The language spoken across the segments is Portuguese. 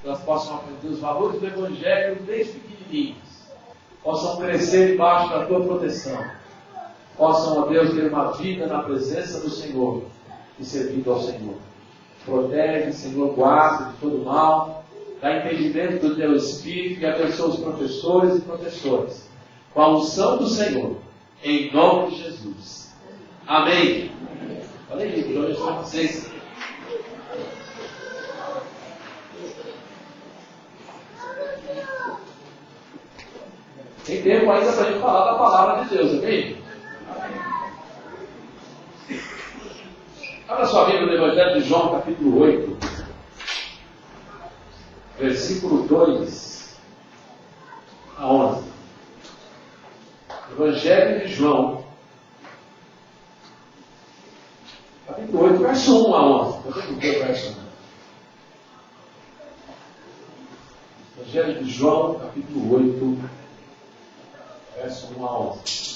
que elas possam aprender os valores do Evangelho desde pequenininhos, possam crescer debaixo da tua proteção, possam, ó Deus, ter uma vida na presença do Senhor e servindo ao Senhor. Protege, Senhor, guarda de todo mal, dá entendimento do teu Espírito e abençoa os professores e professoras, com a unção do Senhor, em nome de Jesus. Amém. Olha aí, Deus abençoe vocês. Tem tempo ainda para a gente falar da palavra de Deus, amém? Abra sua Bíblia no Evangelho de João, capítulo 8, versículo 2 a 11. Evangelho de João, capítulo 8, verso 1 a 11. Podemos ver o verso 1. Evangelho de João, capítulo 8, verso 1 a 11.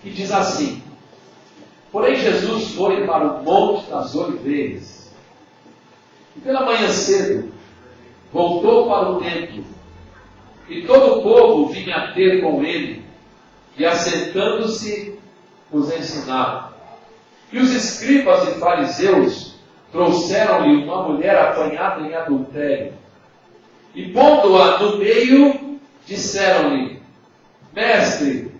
E diz assim: porém Jesus foi para o Monte das Oliveiras, e pela manhã cedo voltou para o templo, e todo o povo vinha ter com ele, e assentando-se os ensinava. E os escribas e fariseus trouxeram-lhe uma mulher apanhada em adultério, e pondo-a no meio, disseram-lhe: mestre,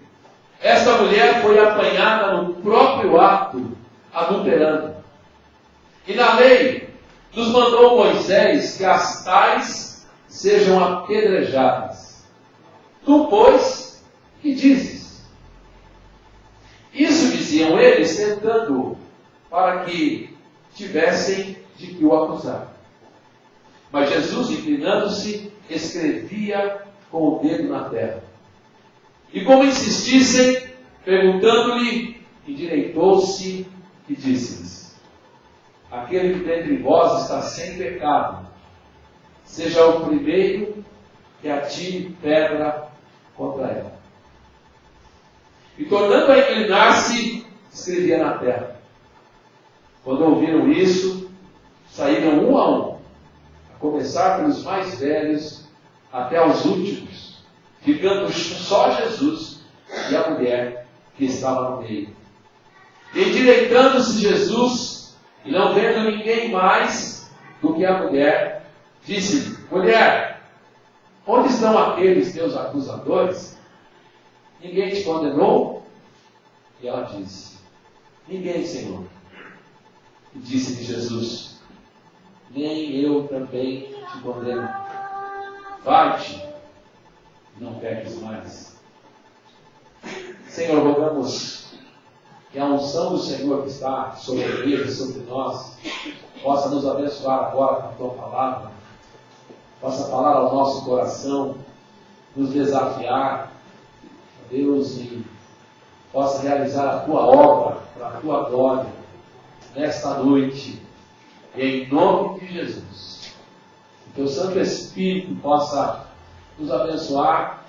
esta mulher foi apanhada no próprio ato, adulterando. E na lei nos mandou Moisés que as tais sejam apedrejadas. Tu, pois, que dizes? Isso diziam eles, tentando-o, para que tivessem de que o acusar. Mas Jesus, inclinando-se, escrevia com o dedo na terra. E como insistissem, perguntando-lhe, endireitou-se e disse-lhes: aquele que dentre vós está sem pecado, seja o primeiro que atire pedra contra ela. E tornando a inclinar-se, escrevia na terra. Quando ouviram isso, saíram um a um, a começar pelos mais velhos até aos últimos, ficando só Jesus e a mulher que estava no meio. Endireitando-se Jesus, e não vendo ninguém mais do que a mulher, disse-lhe: mulher, onde estão aqueles teus acusadores? Ninguém te condenou? E ela disse: ninguém, Senhor. E disse-lhe Jesus: nem eu também te condeno. Vai-te, não peques mais. Senhor, rogamos que a unção do Senhor que está sobre a igreja, sobre nós, possa nos abençoar agora com a tua palavra, possa falar ao nosso coração, nos desafiar, Deus, e possa realizar a tua obra para a tua glória nesta noite, e em nome de Jesus. Que teu Santo Espírito possa nos abençoar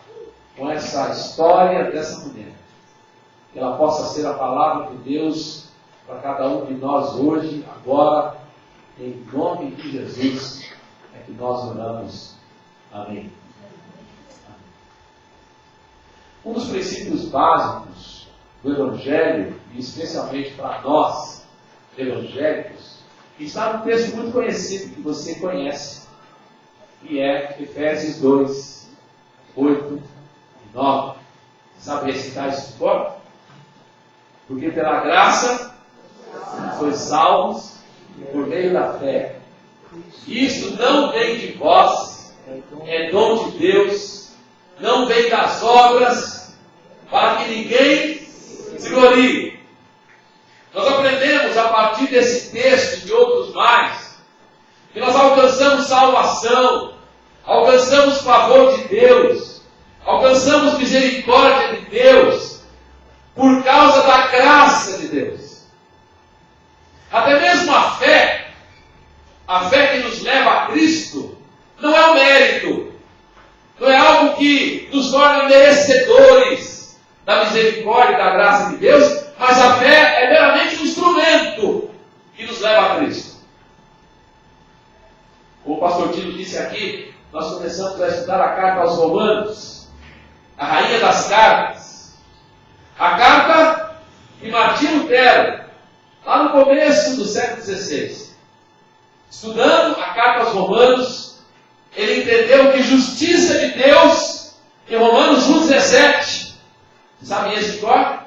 com essa história dessa mulher. Que ela possa ser a palavra de Deus para cada um de nós hoje, agora, em nome de Jesus, é que nós oramos. Amém. Um dos princípios básicos do Evangelho, e especialmente para nós, evangélicos, está num texto muito conhecido que você conhece, que é Efésios 2, 8 e 9. Sabe recitar isso de cor? Porque pela graça sois salvos por meio da fé. Isto não vem de vós, é dom de Deus, não vem das obras, para que ninguém se glorie. Nós aprendemos a partir desse texto e de outros mais, que nós alcançamos salvação, alcançamos favor de Deus, alcançamos misericórdia de Deus, por causa da graça de Deus. Até mesmo a fé que nos leva a Cristo, não é um mérito, não é algo que nos torna merecedores da misericórdia e da graça de Deus, mas a fé é meramente um instrumento que nos leva a Cristo. aqui nós começamos a estudar a carta aos Romanos, a rainha das cartas. A carta de Martim Lutero, lá no começo do século XVI. Estudando a carta aos Romanos, ele entendeu que justiça de Deus, em Romanos 1,17, sabem esse cor?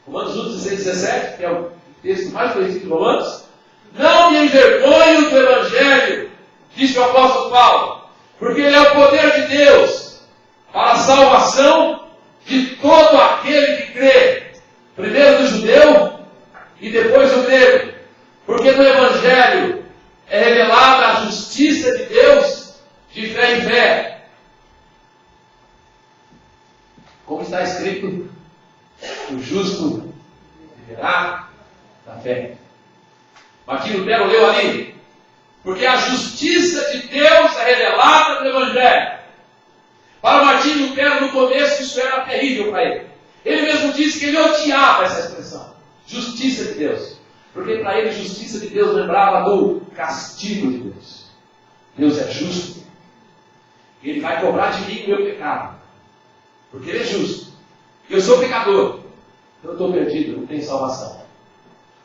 Romanos 1,16,17, que é o texto mais conhecido de Romanos. Não me envergonho do Evangelho, diz o apóstolo Paulo, porque ele é o poder de Deus para a salvação de todo aquele que crê, primeiro do judeu e depois do grego, porque no Evangelho é revelada a justiça de Deus de fé em fé, como está escrito, o justo viverá da fé. Martim Lutero leu ali, porque a justiça de Deus é revelada no Evangelho. Para Martim Lutero, no começo, isso era terrível para ele. Ele mesmo disse que ele odiava essa expressão, justiça de Deus. Porque para ele, justiça de Deus lembrava do castigo de Deus. Deus é justo. Ele vai cobrar de mim o meu pecado. Porque ele é justo. Eu sou pecador. Eu estou perdido, não tenho salvação.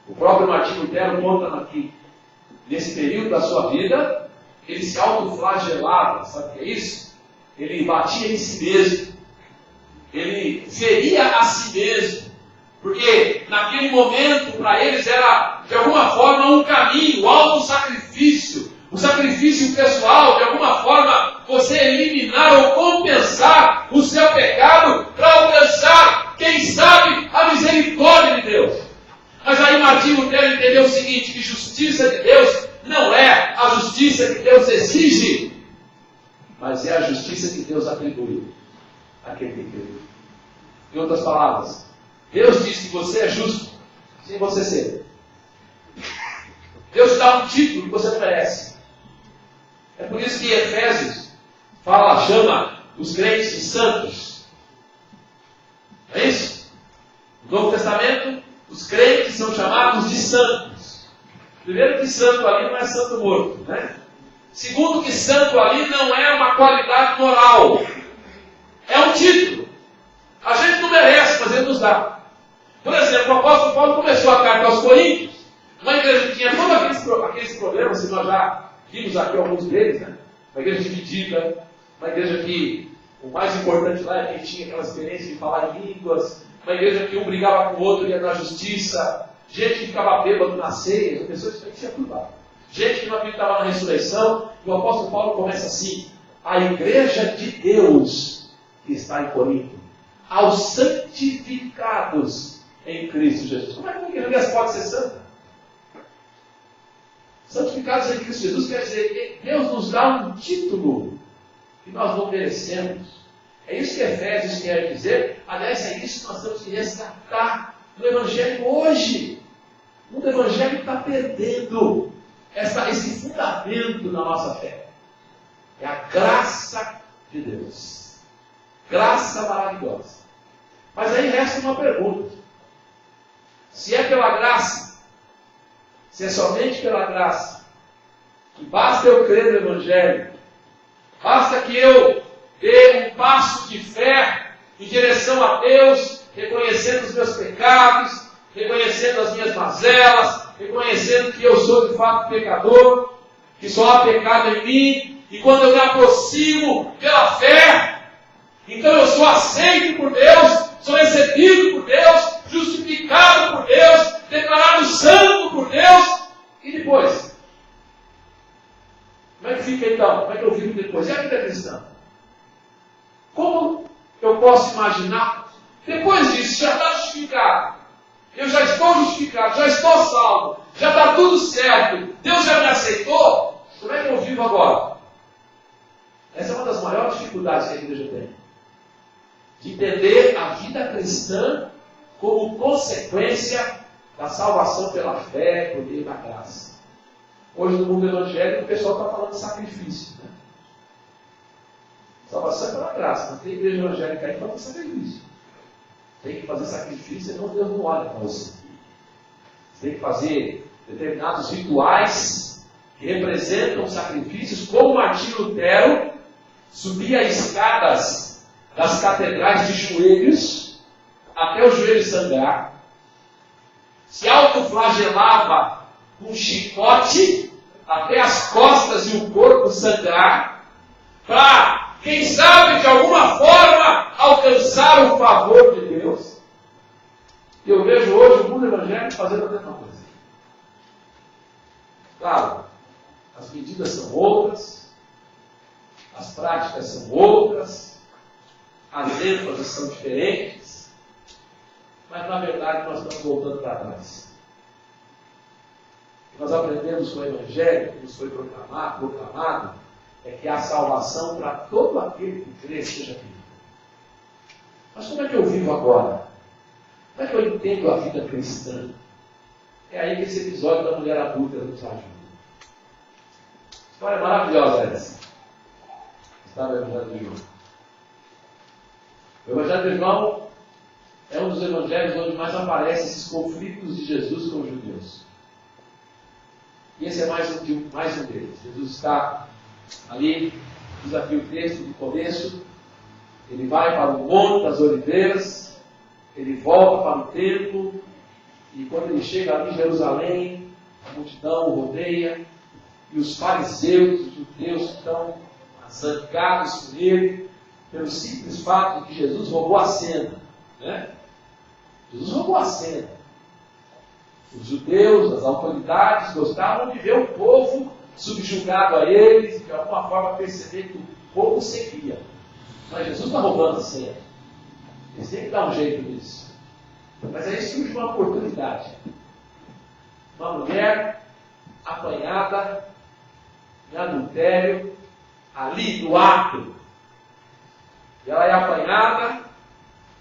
O próprio Martim Lutero conta aqui, nesse período da sua vida, ele se autoflagelava. Sabe o que é isso? Ele batia em si mesmo. Ele feria a si mesmo. Porque naquele momento, para eles, era de alguma forma um caminho, o auto-sacrifício. O sacrifício pessoal, de alguma forma, você eliminar ou compensar o seu pecado para alcançar, quem sabe, a misericórdia de Deus. Mas aí Martim Lutero entendeu o seguinte, que justiça de Deus não é a justiça que Deus exige, mas é a justiça que Deus atribui àquele que crê. Em outras palavras, Deus diz que você é justo sem você ser. Deus te dá um título que você merece. É por isso que Efésios chama os crentes de santos. É isso? No Novo Testamento, os crentes são chamados de santos. Primeiro que santo ali não é santo morto, né? Segundo que santo ali não é uma qualidade moral. É um título. A gente não merece, mas ele nos dá. Por exemplo, o apóstolo Paulo começou a carta aos Coríntios, uma igreja que tinha todos aqueles problemas, que nós já vimos aqui alguns deles, né? Uma igreja dividida, uma igreja que o mais importante lá é que tinha aquela experiência de falar em línguas, uma igreja que um brigava com o outro e ia na justiça, gente que ficava bêbado na ceia, pessoas que tinha tudo lá. Gente que não acreditava na ressurreição, e o apóstolo Paulo começa assim: a igreja de Deus que está em Corinto, aos santificados em Cristo Jesus. Como é que uma igreja pode ser santa? Santificados em Cristo Jesus quer dizer que Deus nos dá um título que nós não merecemos. É isso que Efésios quer dizer. Aliás, é isso que nós temos que resgatar no Evangelho hoje. O mundo Evangelho está perdendo esse fundamento da nossa fé. É a graça de Deus. Graça maravilhosa. Mas aí resta uma pergunta. Se é pela graça, se é somente pela graça, que basta eu crer no Evangelho, basta que eu dê um passo de fé em direção a Deus, reconhecendo os meus pecados, reconhecendo as minhas mazelas, reconhecendo que eu sou de fato pecador, que só há pecado em mim, e quando eu me aproximo pela fé, então eu sou aceito por Deus, sou recebido por Deus, justificado por Deus, declarado santo por Deus, e depois? Como é que fica então? Como é que eu vivo depois? E a vida cristã? Como eu posso imaginar, depois disso, já está justificado, eu já estou justificado, já estou salvo, já está tudo certo, Deus já me aceitou, como é que eu vivo agora? Essa é uma das maiores dificuldades que a igreja tem. De entender a vida cristã como consequência da salvação pela fé, por meio da graça. Hoje no mundo evangélico o pessoal está falando de sacrifício. Né? Salvação é pela graça, mas tem igreja evangélica aí que fala de sacrifício. Tem que fazer sacrifício, senão Deus não olha para você. Você tem que fazer determinados rituais que que representam sacrifícios, como Martinho Lutero subia escadas das catedrais de joelhos, até o joelho sangrar, se autoflagelava com um chicote, até as costas e o corpo sangrar, para, quem sabe, de alguma forma, alcançar o favor de Deus. E eu vejo hoje o mundo evangélico fazendo a mesma coisa. Claro, as medidas são outras, as práticas são outras, as ênfases são diferentes, mas na verdade nós estamos voltando para trás. Nós aprendemos com o Evangelho, que nos foi proclamado, é que há salvação para todo aquele que crê, seja vivo. Mas como é que eu vivo agora? Como é que eu entendo a vida cristã? É aí que esse episódio da mulher adúltera nos ajuda. História maravilhosa essa. Está no Evangelho de João. O Evangelho de João é um dos evangelhos onde mais aparecem esses conflitos de Jesus com os judeus. E esse é mais um deles. Jesus está ali, diz aqui o texto do começo, ele vai para o Monte das Oliveiras, ele volta para o templo, e quando ele chega ali em Jerusalém, a multidão o rodeia, e os fariseus, os judeus, estão zangados com ele, pelo simples fato de que Jesus roubou a cena. Né? Jesus roubou a cena. Os judeus, as autoridades, gostavam de ver o povo subjugado a eles, e de alguma forma perceber que o povo seguia. Mas Jesus está roubando a cena. Eles têm que dar um jeito nisso. Mas aí surge uma oportunidade. Uma mulher apanhada em adultério, ali no ato. E ela é apanhada,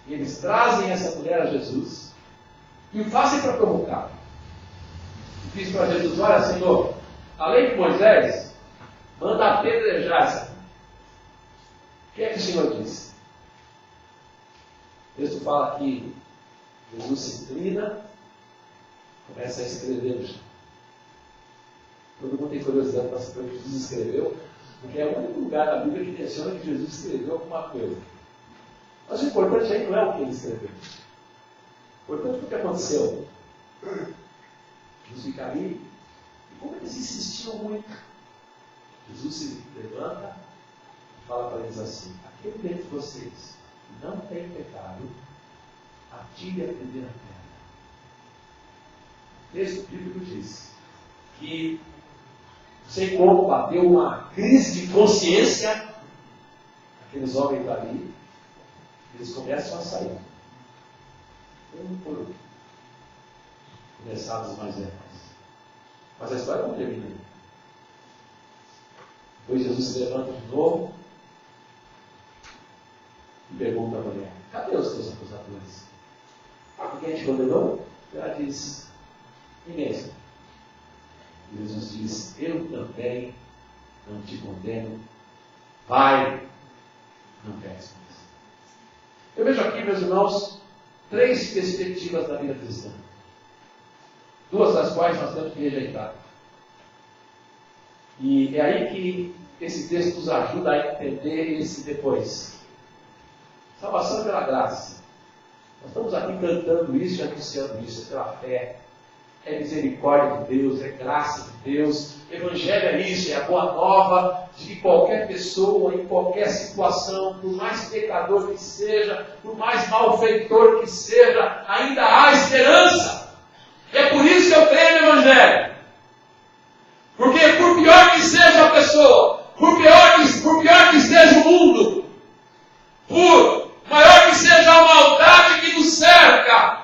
e eles trazem essa mulher a Jesus e o fazem para provocar. E diz para Jesus: olha, Senhor, a lei de Moisés manda apedrejar essa mulher. O que é que o Senhor diz? O texto fala que Jesus se inclina, começa a escrever no chão. Todo mundo tem curiosidade para saber o que Jesus escreveu, porque é o único lugar da Bíblia que menciona que Jesus escreveu alguma coisa. Mas o importante aí não é o que ele escreveu. O importante é o que aconteceu. Jesus fica ali, e como eles insistiam muito, Jesus se levanta e fala para eles assim: aquele dentre vocês que não tem pecado, atire a primeira pedra. O texto bíblico diz que, não sei como, bateu uma crise de consciência, aqueles homens dali, eles começam a sair. Um por um. Começaram os mais velhos. Mas a história não termina aí. Depois Jesus se levanta de novo e pergunta à mulher: cadê os teus acusadores? Quem te condenou? Ela diz: ninguém. Jesus diz: eu também não te condeno. Vai, não peques mais. Eu vejo aqui, meus irmãos, 3 perspectivas da vida cristã. 2 das quais nós temos que rejeitar. E é aí que esse texto nos ajuda a entender esse depois. Salvação pela graça. Nós estamos aqui cantando isso e anunciando isso, é pela fé. É misericórdia de Deus, é graça de Deus. Evangelho é isso, é a boa nova de que qualquer pessoa, em qualquer situação, por mais pecador que seja, por mais malfeitor que seja, ainda há esperança. É por isso que eu creio no Evangelho. Porque por pior que seja a pessoa, por pior que seja o mundo, por maior que seja a maldade que nos cerca,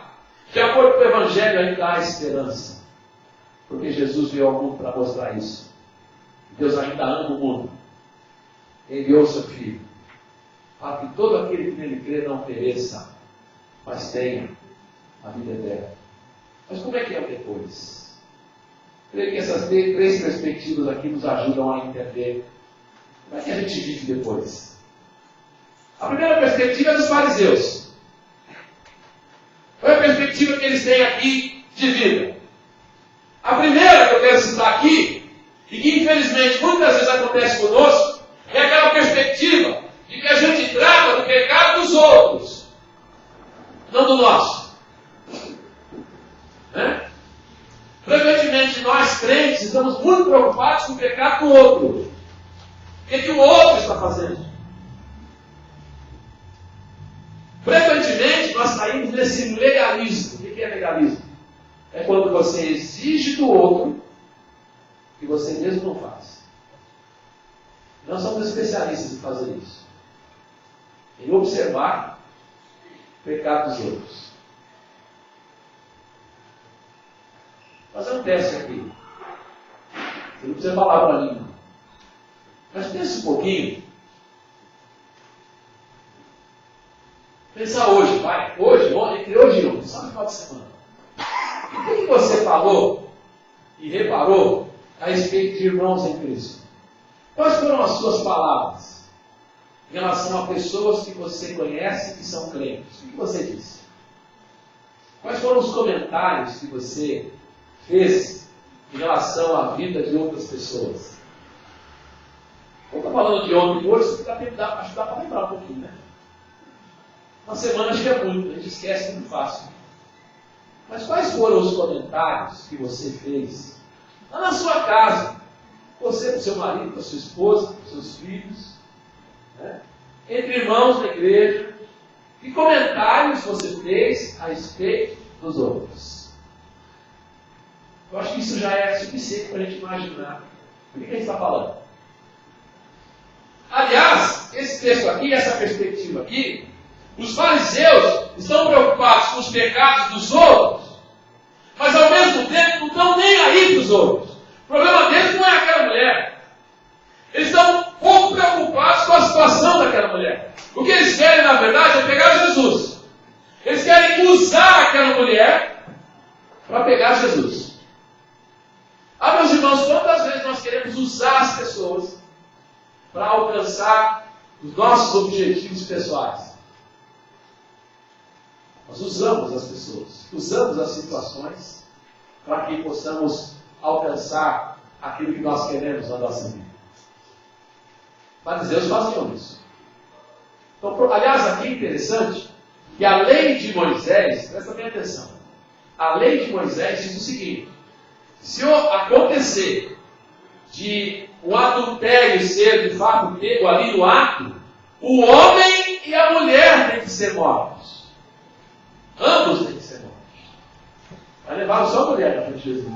de acordo com o Evangelho ainda há esperança. Porque Jesus veio ao mundo para mostrar isso. Deus ainda ama o mundo. Enviou o seu Filho, para que todo aquele que nele crê não pereça, mas tenha a vida eterna. Mas como é que é o depois? Creio que essas 3 perspectivas aqui nos ajudam a entender como é que a gente vive depois. A primeira perspectiva é dos fariseus. Qual é a perspectiva que eles têm aqui de vida? A primeira que eu quero citar aqui, e que infelizmente, muitas vezes acontece conosco, é aquela perspectiva de que a gente trata do pecado dos outros, não do nosso. Né? Frequentemente, nós crentes estamos muito preocupados com o pecado do outro. O que o outro está fazendo? Frequentemente, nós caímos nesse legalismo. O que é legalismo? É quando você exige do outro que você mesmo não faz. Nós somos especialistas em fazer isso. Em observar o pecado dos outros. Vou fazer um teste aqui. Você não precisa falar para mim. Mas pensa um pouquinho. Pensa hoje, pai. Entre hoje e ontem, só no final de semana. O que você falou e reparou a respeito de irmãos em Cristo? Quais foram as suas palavras em relação a pessoas que você conhece que são crentes? O que você disse? Quais foram os comentários que você fez em relação à vida de outras pessoas? Eu estou falando de ontem e hoje, acho que dá para lembrar um pouquinho, né? Uma semana acho que é muito, a gente esquece muito fácil. Mas quais foram os comentários que você fez lá na sua casa? Você com seu marido, com a sua esposa, com seus filhos, né? Entre irmãos da igreja. Que comentários você fez a respeito dos outros? Eu acho que isso já é suficiente para a gente imaginar o que a gente está falando. Aliás, esse texto aqui, essa perspectiva aqui, os fariseus estão preocupados com os pecados dos outros, mas ao mesmo tempo não estão nem aí para os outros. O problema deles não é aquela mulher. Eles estão pouco preocupados com a situação daquela mulher. O que eles querem, na verdade, é pegar Jesus. Eles querem usar aquela mulher para pegar Jesus. Ah, meus irmãos, quantas vezes nós queremos usar as pessoas para alcançar os nossos objetivos pessoais? Nós usamos as pessoas, usamos as situações para que possamos alcançar aquilo que nós queremos na nossa vida. Fariseus faziam isso. Então, aliás, aqui é interessante que a lei de Moisés, presta bem atenção, a lei de Moisés diz o seguinte: se acontecer de o adultério ser de fato pego ali no ato, o homem e a mulher têm que ser mortos. Ambos têm que ser mortos. Vai levar só a mulher na frente de Jesus.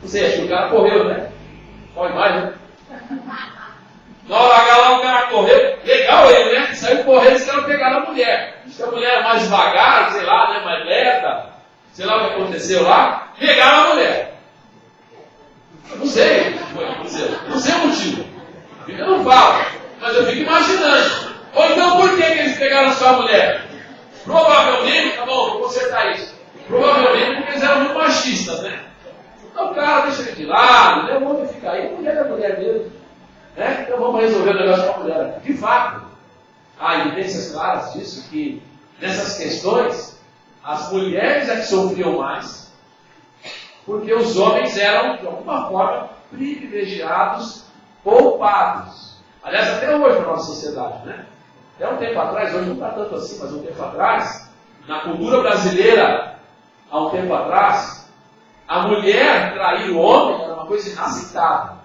Você acha que o cara correu, né? Corre mais, né? Na hora H lá o cara correu. Legal ele, né? Saiu correndo, eles queriam pegar a mulher. Se a mulher era mais devagar, sei lá, né? Mais lenta, sei lá o que aconteceu lá. Pegaram a mulher. Eu não sei o motivo. Eu não falo, mas eu fico imaginando. Ou então por que eles pegaram só a mulher? Provavelmente, tá bom, vou consertar isso. Provavelmente porque eles eram muito machistas, né? Então o cara deixa ele de lado, né? O homem fica aí, a mulher é a mulher mesmo. Né? Então vamos resolver o negócio com a mulher. De fato, há evidências claras disso, que nessas questões, as mulheres é que sofriam mais, porque os homens eram, de alguma forma, privilegiados, poupados. Aliás, até hoje na nossa sociedade, né? Até um tempo atrás, hoje não está tanto assim, mas um tempo atrás, na cultura brasileira, há um tempo atrás, a mulher trair o homem era uma coisa inaceitável.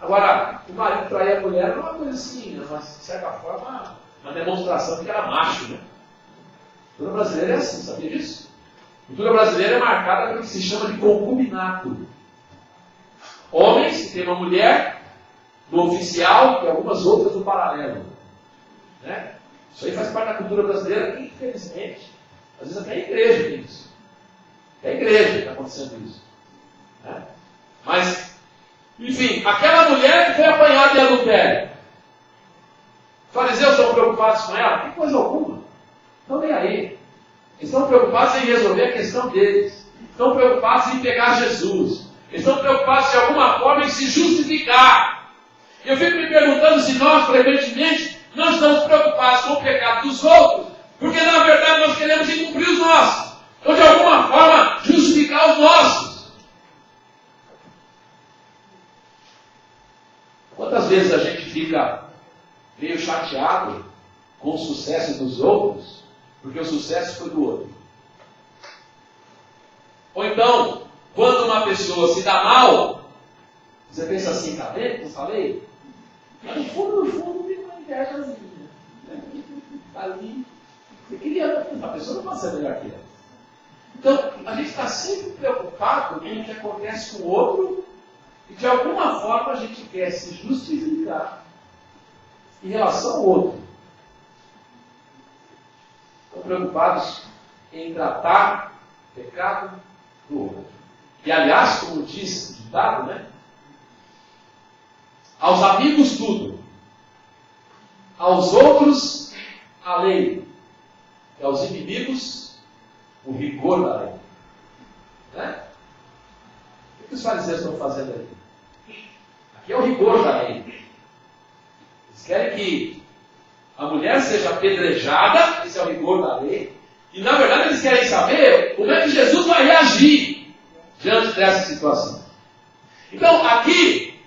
Agora, o marido trair a mulher era uma coisa assim, de certa forma, uma demonstração de que era macho, né? A cultura brasileira é assim, sabia disso? A cultura brasileira é marcada pelo que se chama de concubinato. Homens que têm uma mulher no oficial e algumas outras no paralelo. Né? Isso aí faz parte da cultura brasileira, infelizmente. Às vezes até a igreja tem isso. É a igreja que está acontecendo isso. Né? Mas, enfim, aquela mulher que foi apanhada em adultério. Os fariseus estão preocupados com ela? Que coisa alguma. Estão nem aí. Eles estão preocupados em resolver a questão deles. Estão preocupados em pegar Jesus. Eles estão preocupados de alguma forma em se justificar. Eu fico me perguntando se nós, frequentemente, não estamos preocupados com o pecado dos outros, porque na verdade nós queremos cumprir os nossos. Ou de alguma forma justificar os nossos. Quantas vezes a gente fica meio chateado com o sucesso dos outros, porque o sucesso foi do outro? Ou então, quando uma pessoa se dá mal, você pensa assim, tá vendo? Não falei? Mas no fundo, tem uma invejazinha. Tá ali. Você queria. A pessoa não pode ser melhor que ela. Então, a gente está sempre preocupado com o que acontece com o outro e de alguma forma a gente quer se justificar em relação ao outro. Estão preocupados em tratar o pecado do outro. E aliás, como diz o ditado, né? Aos amigos tudo, aos outros a lei, e aos inimigos o rigor da lei. Né? O que os fariseus estão fazendo aí? Aqui é o rigor da lei. Eles querem que a mulher seja apedrejada, esse é o rigor da lei, e na verdade eles querem saber como é que Jesus vai reagir diante dessa situação. Então, aqui,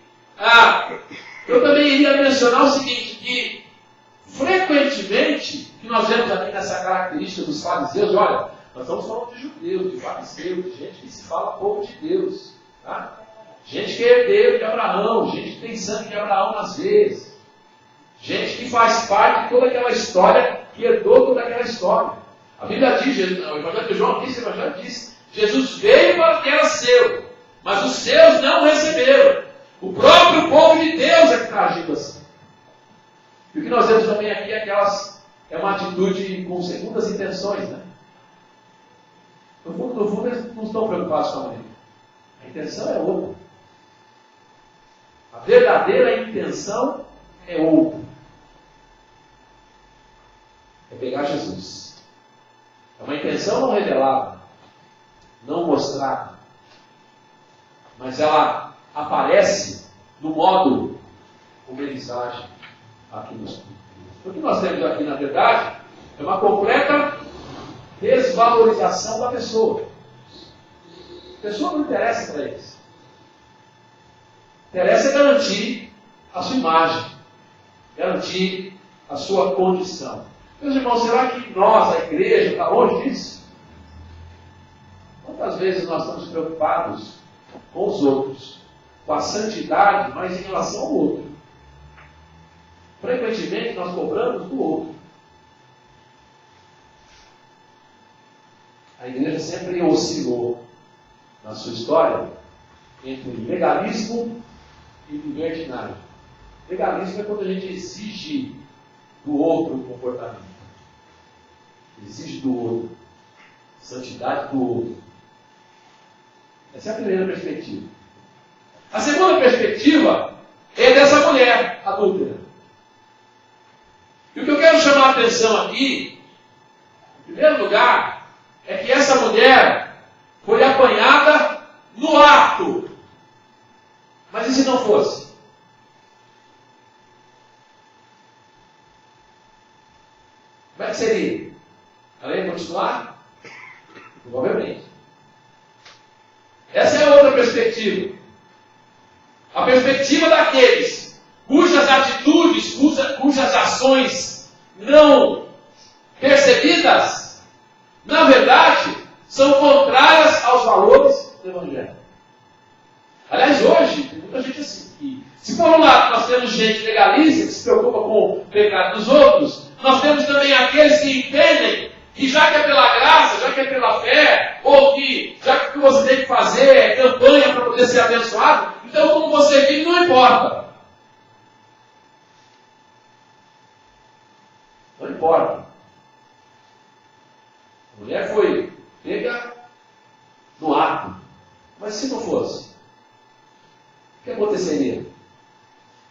eu também iria mencionar o seguinte, que frequentemente, que nós vemos aqui nessa característica dos fariseus, olha, nós estamos falando de judeus, de fariseus, de gente que se fala povo de Deus, tá? Gente que é herdeiro de Abraão, gente que tem sangue de Abraão nas veias, gente que faz parte de toda aquela história, que herdou toda aquela história. A Bíblia diz, o Evangelho de João diz, o Evangelho diz, Jesus veio para o que era seu, mas os seus não receberam. O próprio povo de Deus é que está agindo assim. E o que nós vemos também aqui é uma atitude com segundas intenções, né? No fundo, eles não estão preocupados com a mulher. A intenção é outra. A verdadeira intenção é outra. É pegar Jesus. É uma intenção não revelada, não mostrada, mas ela aparece no modo como eles agem aqui nos cultos. O que nós temos aqui, na verdade, é uma completa desvalorização da pessoa. A pessoa não interessa para eles. Interessa garantir a sua imagem, garantir a sua condição. Meus irmãos, será que nós, a igreja, está longe disso? Quantas vezes nós estamos preocupados com os outros, com a santidade, mas em relação ao outro? Frequentemente nós cobramos do outro. A igreja sempre oscilou na sua história entre legalismo e libertinagem. Legalismo é quando a gente exige do outro o comportamento. Exige do outro. Santidade do outro. Essa é a primeira perspectiva. A segunda perspectiva é dessa mulher adúltera. E o que eu quero chamar a atenção aqui, em primeiro lugar, é que essa mulher foi apanhada no ato. Mas e se não fosse? Como é que seria? Ela ia continuar? Provavelmente. Essa é a outra perspectiva. A perspectiva daqueles cujas atitudes, cujas ações não percebidas, na verdade, são contrárias aos valores do Evangelho. Aliás, hoje, tem muita gente assim. Que, se por um lado nós temos gente legalista, que se preocupa com o pecado dos outros, nós temos também aqueles que entendem que já que é pela graça, já que é pela fé, ou que já que o que você tem que fazer é campanha para poder ser abençoado, então como você vive não importa. Não importa. A mulher foi pega no ato. Mas se não fosse, o que aconteceria?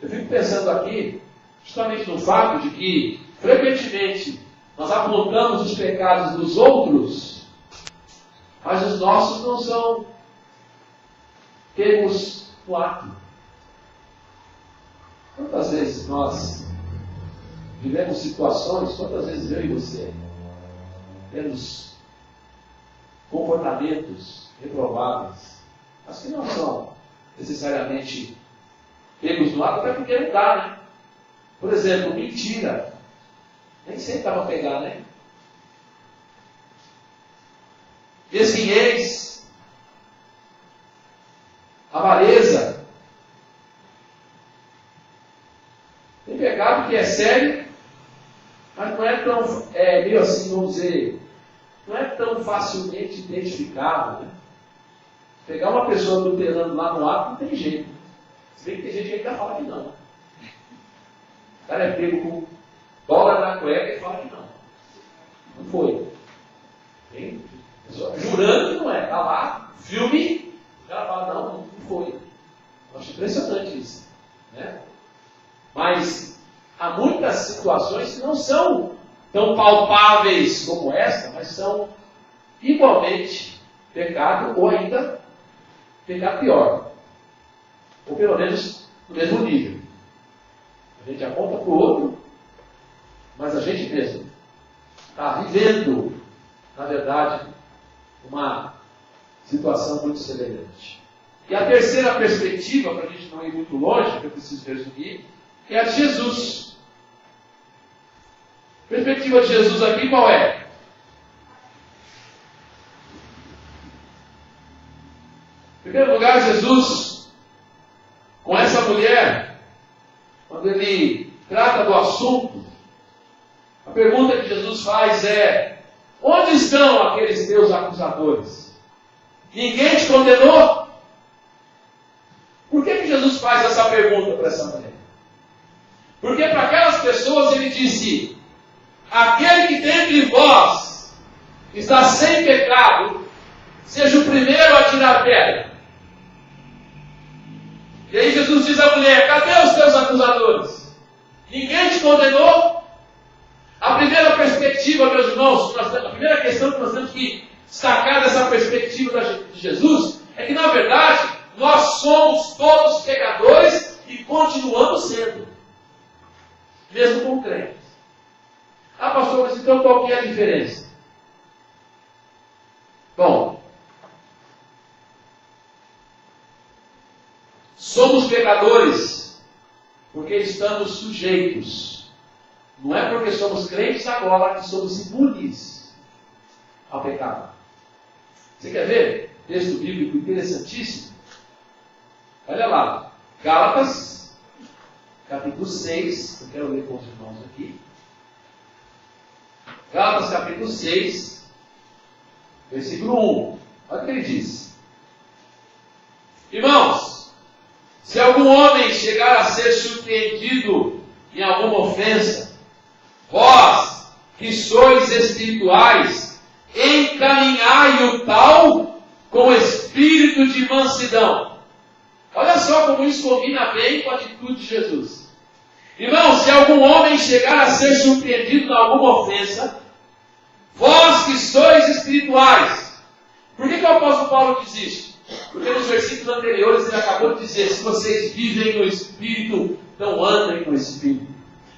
Eu fico pensando aqui, justamente no fato de que, frequentemente, nós apontamos os pecados dos outros, mas os nossos não são pegos no ato. Quantas vezes nós vivemos situações, quantas vezes eu e você temos comportamentos reprováveis, mas que não são necessariamente pegos no ato, até porque não dá, né? Por exemplo, mentira. Nem sempre dá para pegar, né? Mesquinhez, avareza. Tem pecado que é sério, mas não é tão, meio assim, vamos dizer, não é tão facilmente identificável, né? Pegar uma pessoa adulterando lá no ato não tem jeito. Se bem que tem gente que ainda fala que não. O cara é pego com dólar na cueca e fala que não. Não foi. Tem pessoa jurando que não é. Está lá, filme, o cara fala, não foi. Eu acho impressionante isso. Né? Mas há muitas situações que não são tão palpáveis como essa, mas são igualmente pecado ou ainda pecado pior. Ou pelo menos no mesmo nível. A gente aponta para o outro, mas a gente mesmo está vivendo, na verdade, uma situação muito semelhante. E a terceira perspectiva, para a gente não ir muito longe, que eu preciso resumir, é a de Jesus. A perspectiva de Jesus aqui qual é? Em primeiro lugar, Jesus, com essa mulher, quando ele trata do assunto, a pergunta que Jesus faz é: onde estão aqueles teus acusadores? Ninguém te condenou? Por que Jesus faz essa pergunta para essa mulher? Porque para aquelas pessoas ele disse: aquele que dentre vós está sem pecado, seja o primeiro a tirar pedra. E aí Jesus diz à mulher: cadê os teus acusadores? Ninguém te condenou? A primeira perspectiva, meus irmãos, a primeira questão que nós temos que destacar dessa perspectiva de Jesus é que, na verdade, nós somos todos pecadores e continuamos sendo, mesmo com crentes. Ah, pastor, mas então qual que é a diferença? Bom, somos pecadores porque estamos sujeitos. Não é porque somos crentes agora que somos imunes ao pecado. Você quer ver? Texto bíblico interessantíssimo. Olha lá. Gálatas, capítulo 6. Eu quero ler com os irmãos aqui. Gálatas, capítulo 6, versículo 1. Olha o que ele diz. Irmãos, se algum homem chegar a ser surpreendido em alguma ofensa, vós, que sois espirituais, encaminhai o tal com espírito de mansidão. Olha só como isso combina bem com a atitude de Jesus. Irmão, se algum homem chegar a ser surpreendido em alguma ofensa, vós que sois espirituais. Por que o apóstolo Paulo diz isso? Porque nos versículos anteriores ele acabou de dizer: se vocês vivem no Espírito, então andem no Espírito.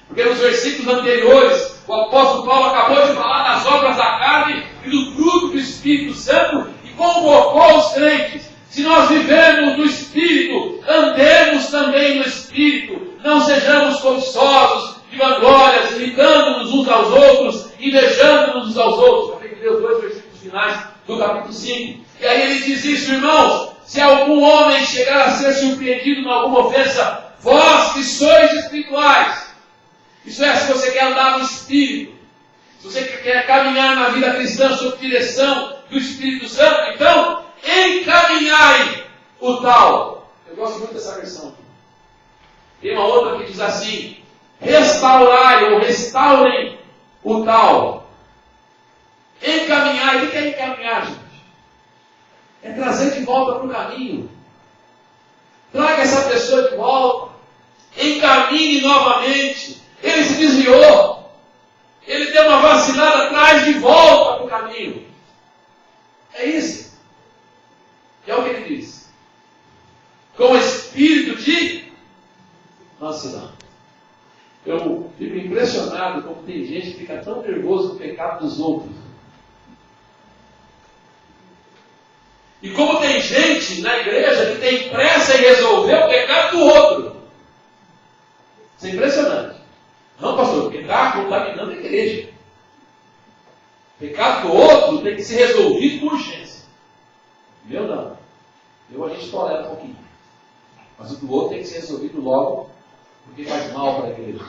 Porque nos versículos anteriores, o apóstolo Paulo acabou de falar das obras da carne e do fruto do Espírito Santo e convocou os crentes. Se nós vivemos no Espírito, andemos também no Espírito. Não sejamos cobiçosos, de vanglórias, imitando-nos uns aos outros, invejando-nos uns aos outros. Eu tenho que ler os dois versículos finais do capítulo 5. E aí ele diz isso, irmãos: se algum homem chegar a ser surpreendido em alguma ofensa, vós que sois espirituais. Isso é, se você quer andar no Espírito, se você quer caminhar na vida cristã sob direção do Espírito Santo, então encaminhai o tal. Eu gosto muito dessa versão aqui. Tem uma outra que diz assim: restaurai ou restaurem o tal. Encaminhar. O que é encaminhar, gente? É trazer de volta para o caminho. Traga essa pessoa de volta. Encaminhe novamente. Ele se desviou. Ele deu uma vacilada, traz de volta para o caminho. É isso. E é o que ele diz. Com espírito de mansidão. Eu fico impressionado como tem gente que fica tão nervoso com o pecado dos outros. E como tem gente na igreja que tem pressa em resolver o pecado do outro. Isso é impressionante. Não, pastor, porque está contaminando a igreja. O pecado do outro tem que ser resolvido com urgência. O meu não. O meu a gente tolera um pouquinho. Mas o do outro tem que ser resolvido logo, porque faz mal para a igreja.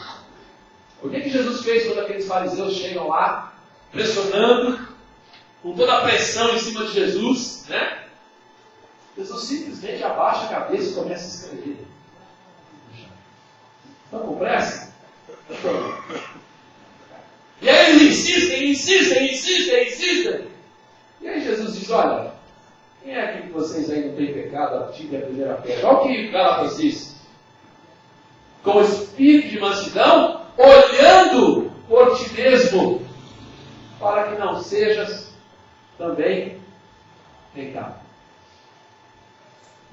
O que Jesus fez quando aqueles fariseus chegam lá, pressionando, com toda a pressão em cima de Jesus, né? Jesus simplesmente abaixa a cabeça e começa a escrever. Estão com pressa? E aí eles insistem. E aí Jesus diz, olha, quem é aqui que vocês aí não têm pecado? Atire a primeira pedra. Olha o que Gálatas diz. Com espírito de mansidão, olhando por ti mesmo, para que não sejas também pecado.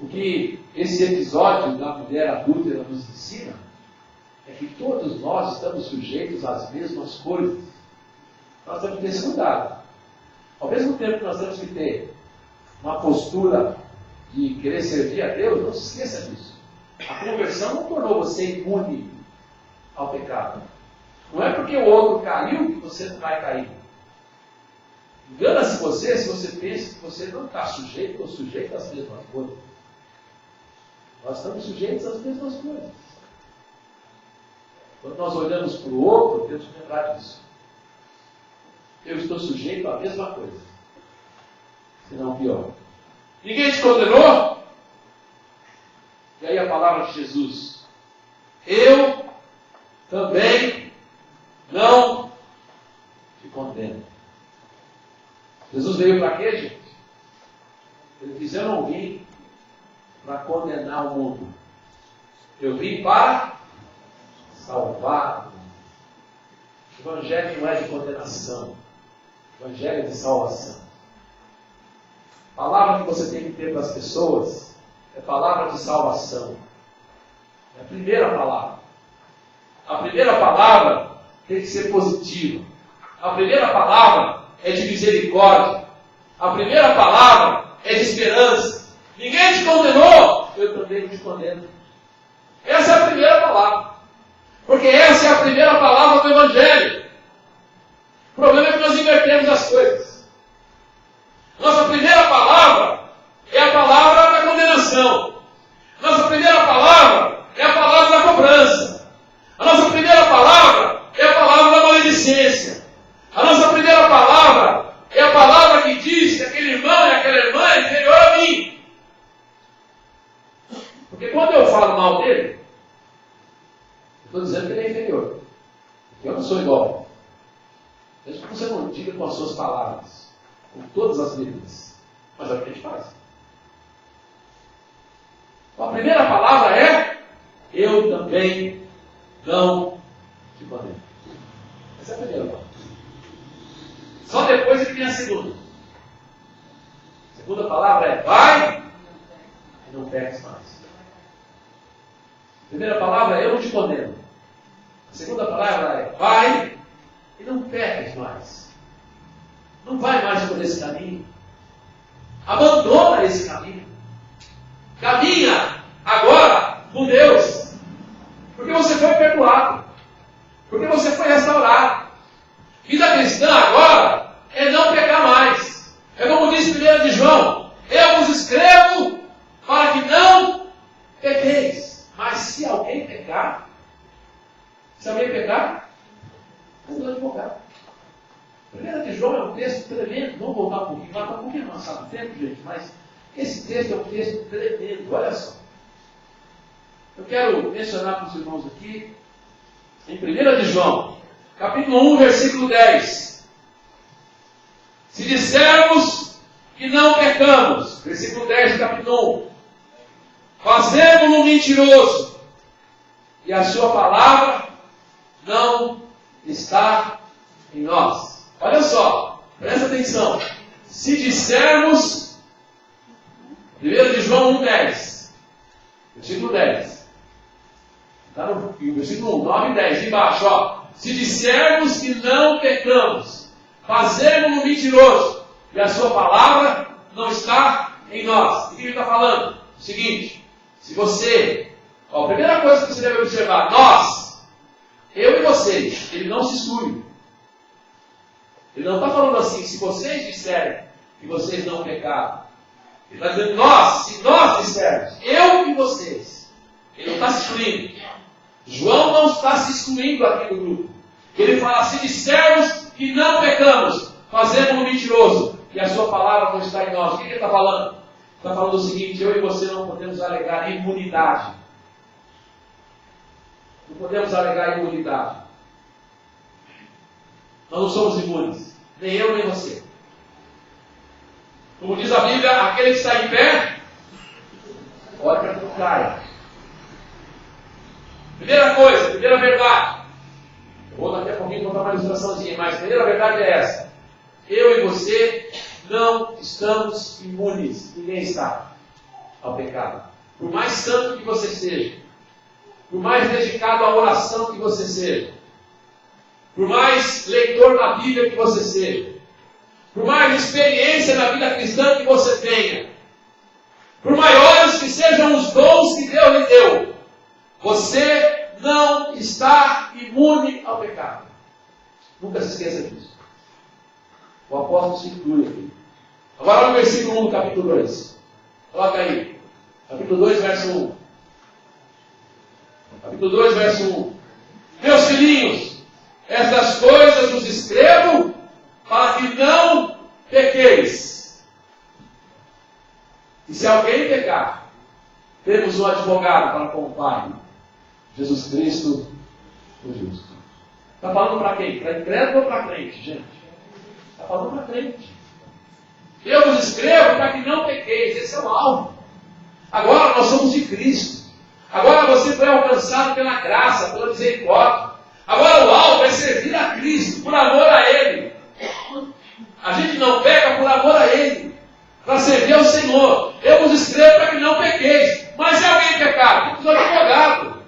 O que esse episódio da mulher adúltera nos ensina é que todos nós estamos sujeitos às mesmas coisas. Nós temos que ter esse cuidado. Ao mesmo tempo que nós temos que ter uma postura de querer servir a Deus, não se esqueça disso. A conversão não tornou você imune ao pecado. Não é porque o outro caiu que você não vai cair. Engana-se você se você pensa que você não está sujeito ou sujeito às mesmas coisas. Nós estamos sujeitos às mesmas coisas. Quando nós olhamos para o outro, temos que lembrar disso. Eu estou sujeito à mesma coisa. Se não pior. Ninguém te condenou? E aí a palavra de Jesus. Eu também não te condeno. Jesus veio para quê, gente? Ele diz, eu não vim para condenar o mundo. Eu vim para salvar. O Evangelho não é de condenação. O Evangelho é de salvação. A palavra que você tem que ter para as pessoas é palavra de salvação. É a primeira palavra. A primeira palavra tem que ser positiva. A primeira palavra é de misericórdia. A primeira palavra é de esperança. Ninguém te condenou, eu também não te condeno. Essa é a primeira palavra. Porque essa é a primeira palavra do Evangelho. O problema é que nós invertemos as coisas. Nossa primeira palavra é a palavra da condenação. Nossa primeira palavra é a palavra da cobrança. A nossa primeira palavra é a palavra da maledicência. A nossa primeira palavra é a palavra que diz que aquele irmão e aquela irmã é inferior a mim. Porque quando eu falo mal dele, eu estou dizendo que ele é inferior. Porque eu não sou igual. Mesmo que você não diga com as suas palavras, com todas as medidas. Mas é o que a gente faz. Então, a primeira palavra é: eu também não te condeno. Essa é a primeira palavra. Só depois é que vem a segunda. A segunda palavra é: vai e não peques mais. A primeira palavra é: eu não te condeno. A segunda palavra é: vai e não peques mais. Não vai mais por esse caminho. Abandona esse caminho. Caminha agora com Deus. Porque você foi perdoado. Porque você foi restaurado. Vida cristã agora é não pecar mais. É como diz 1 de João: eu vos escrevo para que não pequeis. Mas se alguém pecar, eu vou advogar. 1 de João é um texto tremendo. Vamos voltar um pouquinho. Vai estar um pouquinho avançado no tempo, gente, mas esse texto é um texto tremendo. Olha só. Eu quero mencionar para os irmãos aqui, em 1 de João, capítulo 1, versículo 10. Se dissermos que não pecamos, versículo 10 do capítulo 1, fazemos-no mentiroso, e a sua palavra não está em nós. Olha só, presta atenção. Se dissermos, 1 de João 1,10, versículo 10. Está no versículo 1, 9 e 10, embaixo, ó. Se dissermos que não pecamos, fazemos-no mentiroso, e a sua palavra não está em nós. O que ele está falando? O seguinte: se você, ó, a primeira coisa que você deve observar, nós vocês. Ele não se exclui. Ele não está falando assim, se vocês disserem que vocês não pecaram. Ele está dizendo nós, se nós dissermos, eu e vocês. Ele não está se excluindo. João não está se excluindo aqui do grupo. Ele fala, se dissermos que não pecamos, fazemos um mentiroso, e a sua palavra não está em nós. O que ele está falando? Está falando o seguinte, eu e você não podemos alegar imunidade. Não podemos alegar imunidade. Nós não somos imunes. Nem eu, nem você. Como diz a Bíblia, aquele que está em pé, olha para que não caia. Primeira coisa, primeira verdade. Eu vou daqui a pouquinho contar uma ilustraçãozinha, mas a primeira verdade é essa. Eu e você não estamos imunes. Ninguém está ao pecado. Por mais santo que você seja, por mais dedicado à oração que você seja, por mais leitor da Bíblia que você seja, por mais experiência na vida cristã que você tenha, por maiores que sejam os dons que Deus lhe deu, você não está imune ao pecado. Nunca se esqueça disso. O apóstolo se inclui aqui. Agora olha o versículo 1 do capítulo 2. Coloca aí. Capítulo 2, verso 1. Capítulo 2, verso 1. Meus filhinhos, estas coisas vos escrevo para que não pequeis. E se alguém pecar, temos um advogado para com o Pai, Jesus Cristo, o justo. Está falando para quem? Para incrédulo ou para crente, gente? Está falando para crente. Eu vos escrevo para que não pequeis. Esse é o alvo. Agora nós somos de Cristo. Agora você foi alcançado pela graça, pela misericórdia. Agora o alvo é servir a Cristo, por amor a Ele. A gente não peca por amor a Ele, para servir ao Senhor. Eu vos escrevo para que não pequeis. Mas se alguém pecar, temos um advogado.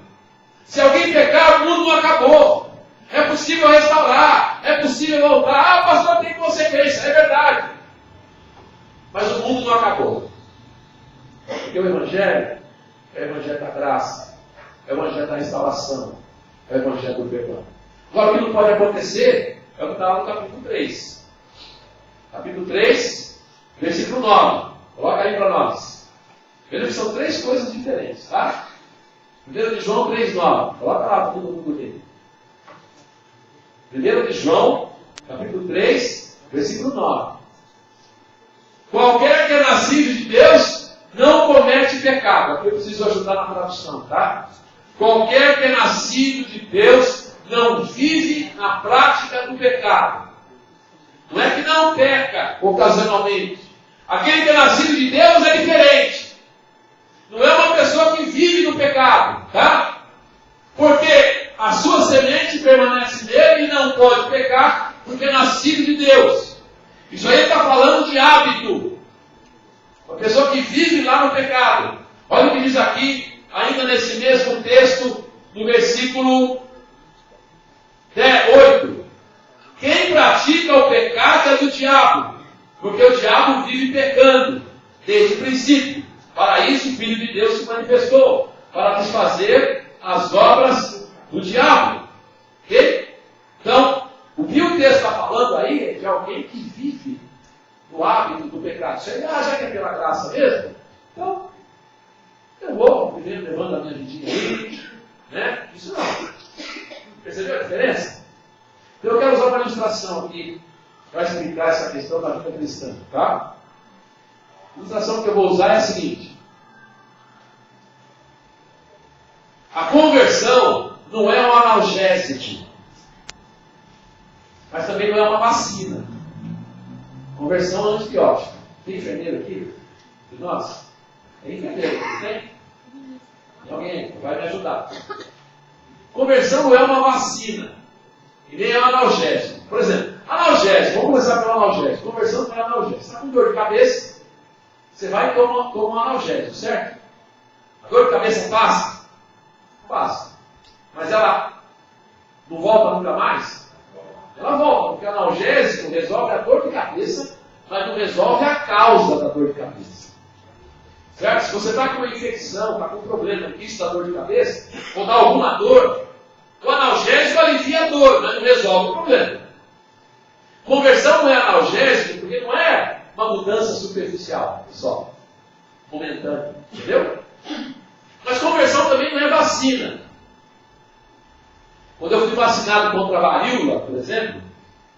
Se alguém pecar, o mundo não acabou. É possível restaurar, é possível voltar. Ah, pastor, tem consequência, é verdade. Mas o mundo não acabou. Porque o Evangelho é o Evangelho da graça, é o Evangelho da restauração, é o Evangelho do perdão. Agora, o que não pode acontecer é o que está lá no capítulo 3. Capítulo 3, versículo 9. Coloca aí para nós. Veja que são três coisas diferentes, tá? 1 de João 3,9. Coloca lá para todo mundo ler. 1 de João, capítulo 3, versículo 9. Qualquer que é nascido de Deus não comete pecado. Aqui eu preciso ajudar na tradução, tá? Qualquer que é nascido de Deus não vive na prática do pecado. Não é que não peca ocasionalmente. Aquele que é nascido de Deus é diferente. Não é uma pessoa que vive no pecado, tá? Porque a sua semente permanece nele e não pode pecar, porque é nascido de Deus. Isso aí está falando de hábito. Uma pessoa que vive lá no pecado. Olha o que diz aqui, ainda nesse mesmo texto, no versículo 8. Quem pratica o pecado é do diabo, porque o diabo vive pecando desde o princípio. Para isso o Filho de Deus se manifestou, para desfazer as obras do diabo. Ok? Então, o que o texto está falando aí é de alguém que vive no hábito do pecado. Você, já que é pela graça mesmo, então eu vou primeiro levando a minha vidinha aí, né? Isso não. Percebeu a diferença? Então eu quero usar uma ilustração aqui para explicar essa questão da vida cristã, tá? A ilustração que eu vou usar é a seguinte. A conversão não é um analgésico, mas também não é uma vacina. Conversão é antibiótico. Tem enfermeiro aqui? De nós? Tem enfermeiro? Tem? Tem alguém? Vai me ajudar. Conversão não é uma vacina. E nem é um analgésico. Por exemplo, analgésico. Vamos começar pelo analgésico. Conversão não é analgésico. Você está com dor de cabeça, você vai e toma um analgésico, certo? A dor de cabeça passa? Passa. Mas ela não volta nunca mais? Ela volta, porque o analgésico resolve a dor de cabeça, mas não resolve a causa da dor de cabeça. Certo? Se você está com uma infecção, está com um problema, isso da dor de cabeça, ou dá alguma dor, O analgésico alivia a dor, mas não resolve o problema. Conversão não é analgésico porque não é uma mudança superficial, só, momentânea, entendeu? Mas conversão também não é vacina. Quando eu fui vacinado contra a varíola, por exemplo,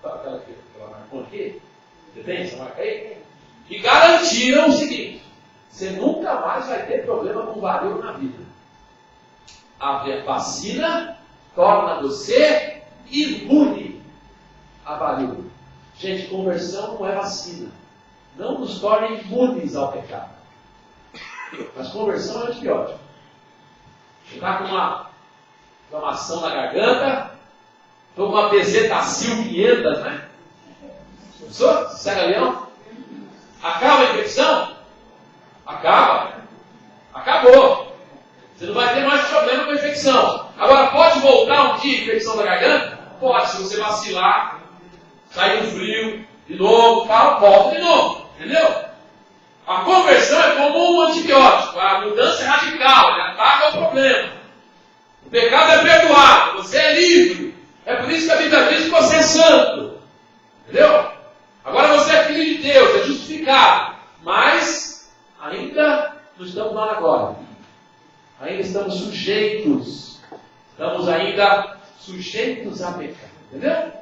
aquela marca aqui, você tem essa marca aí? E garantiram o seguinte: você nunca mais vai ter problema com varíola na vida. A vacina torna você imune à varíola. Gente, conversão não é vacina. Não nos torne imunes ao pecado. Mas conversão é antibiótico. Você está com uma inflamação na garganta, estou com uma bezetacil 500, né? Pensou? Cega-leão? Acaba a infecção? Acaba. Acabou. Você não vai ter mais problema com a infecção. Agora, pode voltar um dia a infecção da garganta? Pode, se você vacilar, sair no frio, de novo, tal, volta de novo. Entendeu? A conversão é como um antibiótico. A mudança é radical, né? Ataca o problema. O pecado é perdoado, você é livre. É por isso que a Bíblia diz que você é santo. Entendeu? Agora você é filho de Deus, é justificado. Mas ainda não estamos lá agora. Ainda estamos sujeitos. Estamos ainda sujeitos a pecado. Entendeu?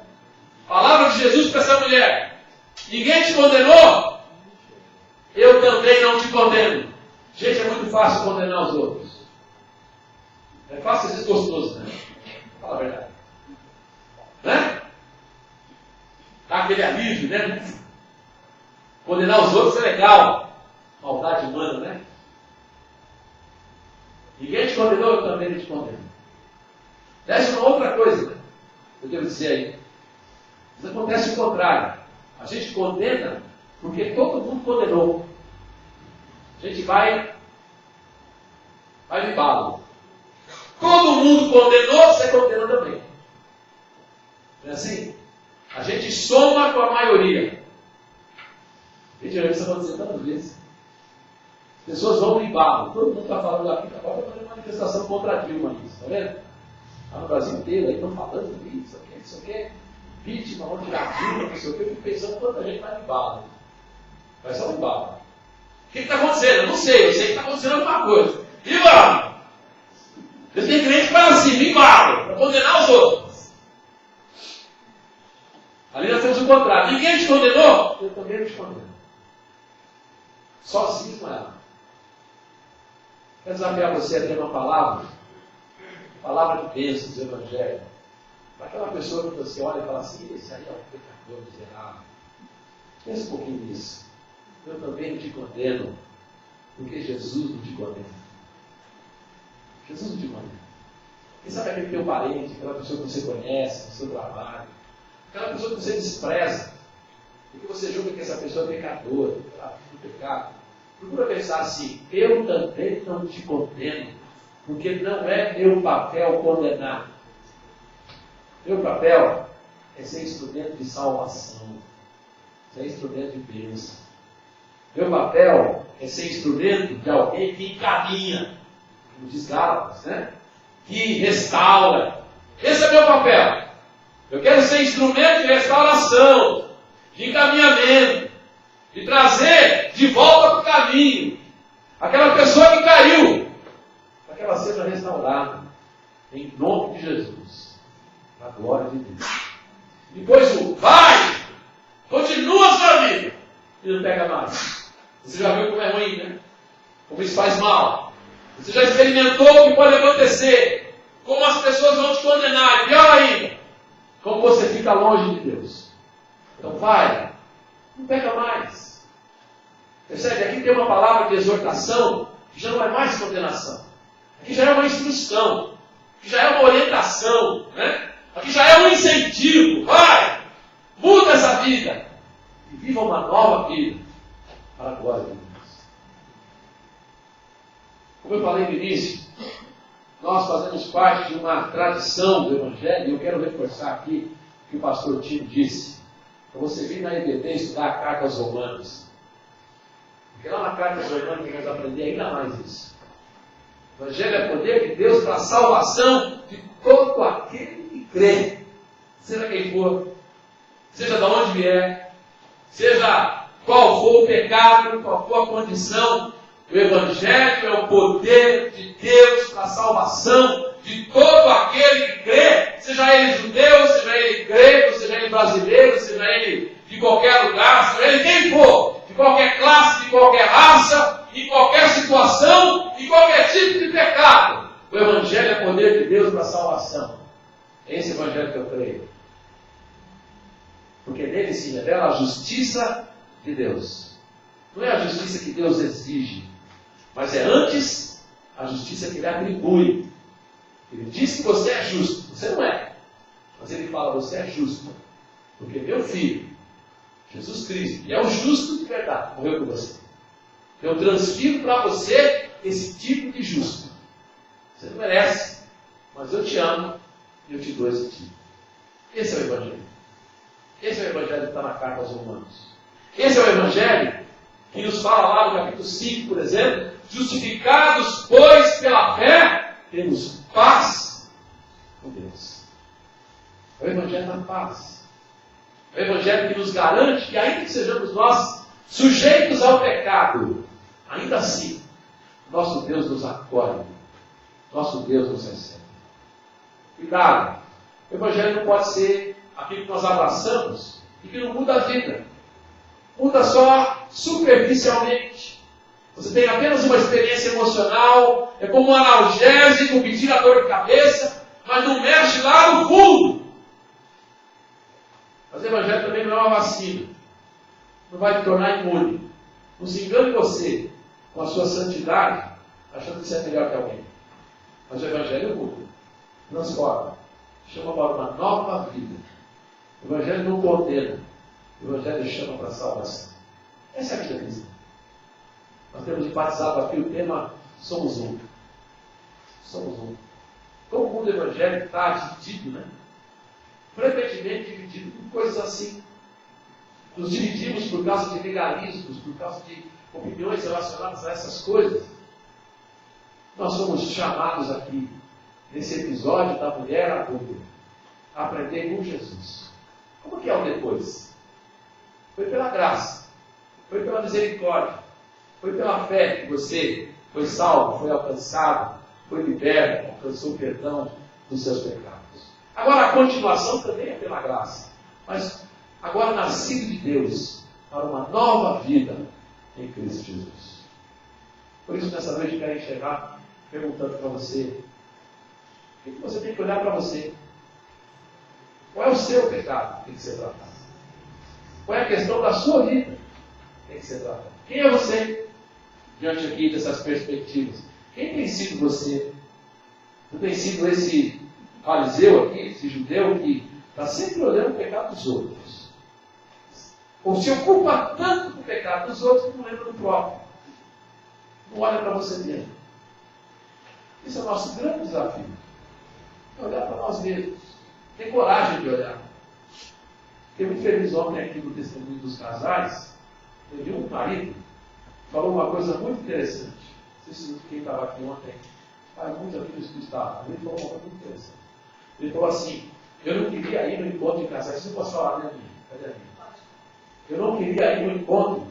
Palavra de Jesus para essa mulher: ninguém te condenou? Eu também não te condeno. Gente, é muito fácil condenar os outros. É fácil ser gostoso, né? Fala a verdade. Né? Dá aquele alívio, né? Condenar os outros é legal. Maldade humana, né? Ninguém te condenou, eu também não te condeno. Desce uma outra coisa, né? Eu devo dizer aí. Isso acontece o contrário. A gente condena porque todo mundo condenou. A gente vai de bala. Todo mundo condenou, você condena também. Não é assim? A gente soma com a maioria. Gente, já viu isso acontecer tantas vezes. As pessoas vão de bala. Todo mundo está falando aqui, está fazendo uma manifestação contra a Dilma. Está vendo? Está no Brasil inteiro, aí estão falando isso, isso aqui. Vítima, vão tirar a Dilma, não sei o que. Eu fico pensando quanta gente vai de bala. Vai só de bala. O que está acontecendo? Eu não sei, eu sei que está acontecendo alguma coisa. E vamos! Eu tenho crente que fala assim, me bala, para condenar os outros. Ali nós temos o contrário. Ninguém te condenou? Eu também não te condeno. Sozinho com ela. Quero desafiar você a ter uma palavra de bênção do Evangelho. Para aquela pessoa que você olha e fala assim, esse aí é um pecador miserável. Pensa um pouquinho nisso. Eu também não te condeno, porque Jesus não te condena. Jesus não te condena. Quem sabe aquele teu parente, aquela pessoa que você conhece, no seu trabalho, aquela pessoa que você despreza, porque você julga que essa pessoa é pecadora, que ela vive no pecado. Procura pensar assim, eu também não te condeno, porque não é meu papel condenar. Meu papel é ser instrumento de salvação, ser instrumento de bênção. Meu papel é ser instrumento de alguém que encaminha, como diz Gálatas, né? Que restaura. Esse é meu papel. Eu quero ser instrumento de restauração, de encaminhamento, de trazer de volta para o caminho aquela pessoa que caiu, para que ela seja restaurada, em nome de Jesus, para a glória de Deus. Depois o vai, continua a sua vida, e não pega mais. Você já viu como é ruim, né? Como isso faz mal. Você já experimentou o que pode acontecer, como as pessoas vão te condenar, e pior ainda, como você fica longe de Deus. Então vai, não pega mais. Percebe? Aqui tem uma palavra de exortação, que já não é mais condenação. Aqui já é uma instrução, aqui já é uma orientação, né? Aqui já é um incentivo. Vai, muda essa vida e viva uma nova vida para a glória de Deus. Como eu falei no início, nós fazemos parte de uma tradição do Evangelho, e eu quero reforçar aqui o que o pastor Tino disse. Para você vir na EBD estudar a carta aos Romanos. Porque lá na carta aos Romanos nós aprendemos ainda mais isso. O Evangelho é poder de Deus para a salvação de todo aquele que crê. Seja quem for, seja de onde vier, seja qual for o pecado, qual for a condição, o Evangelho é o poder de Deus para a salvação de todo aquele que crê, seja ele judeu, seja ele grego, seja ele brasileiro, seja ele de qualquer lugar, seja ele quem for, de qualquer classe, de qualquer raça, em qualquer situação, em qualquer tipo de pecado. O Evangelho é poder de Deus para a salvação. É esse Evangelho que eu creio. Porque nele se revela a justiça de Deus. Não é a justiça que Deus exige, mas é antes a justiça que Ele atribui. Ele diz que você é justo. Você não é. Mas Ele fala, você é justo. Porque meu Filho, Jesus Cristo, que é o justo de verdade, morreu por você. Eu transfiro para você esse tipo de justo. Você não merece, mas eu te amo e eu te dou esse tipo. Esse é o Evangelho. Esse é o Evangelho que está na carta aos Romanos. Esse é o Evangelho que nos fala lá no capítulo 5, por exemplo, justificados, pois, pela fé, temos paz com Deus. É o Evangelho da paz. É o Evangelho que nos garante que, ainda que sejamos nós sujeitos ao pecado, ainda assim, nosso Deus nos acolhe, nosso Deus nos recebe. Cuidado, o Evangelho não pode ser aquilo que nós abraçamos e que não muda a vida. Muda só superficialmente. Você tem apenas uma experiência emocional, é como um analgésico que tira a dor de cabeça, mas não mexe lá no fundo. Mas o Evangelho também não é uma vacina. Não vai te tornar imune. Não se engane você com a sua santidade, achando que você é melhor que alguém. Mas o Evangelho muda, transforma, chama para uma nova vida. O Evangelho não condena, o Evangelho chama para a salvação. Essa é a vida cristã. Nós temos enfatizado aqui o tema Somos Um. Somos um. Como o mundo evangélico está dividido, frequentemente dividido por coisas assim. Nos dividimos por causa de legalismos, por causa de opiniões relacionadas a essas coisas. Nós somos chamados aqui, nesse episódio da mulher adulta, a aprender com Jesus. Como que é o depois? Foi pela graça, foi pela misericórdia, foi pela fé que você foi salvo, foi alcançado, foi liberto, alcançou o perdão dos seus pecados. Agora a continuação também é pela graça, mas agora nascido de Deus para uma nova vida em Cristo Jesus. Por isso nessa noite eu quero encerrar perguntando para você, o que você tem que olhar para você? Qual é o seu pecado que tem que ser tratado? Qual é a questão da sua vida que tem que ser tratada? Quem é você diante aqui dessas perspectivas? Quem tem sido você? Não tem sido esse fariseu aqui, esse judeu que está sempre olhando o pecado dos outros? Ou se ocupa tanto com o pecado dos outros que não lembra do próprio? Não olha para você mesmo. Esse é o nosso grande desafio. É olhar para nós mesmos. Ter coragem de olhar. Fiquei muito feliz ontem aqui no testemunho dos casais. Teve um marido que falou uma coisa muito interessante. Não sei se quem estava aqui ontem, faz muitos amigos que estavam. Ele falou uma coisa muito interessante. Ele falou assim: eu não queria ir no encontro de casais. Você pode falar, né, minha? Cadê a minha? Eu não queria ir no encontro,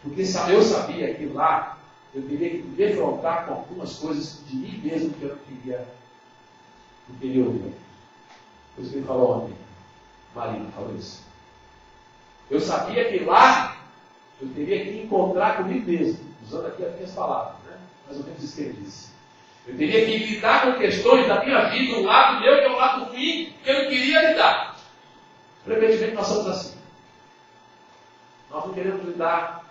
porque eu sabia que lá eu teria que me defrontar com algumas coisas de mim mesmo que eu não queria ouvir. Por isso que ele falou ontem. Marido falou isso. Eu sabia que lá eu teria que encontrar comigo mesmo, usando aqui as minhas palavras, mais ou menos isso que ele disse. Eu teria que lidar com questões da minha vida, um lado meu que é um lado ruim, que eu não queria lidar. Frequentemente nós somos assim. Nós não queremos lidar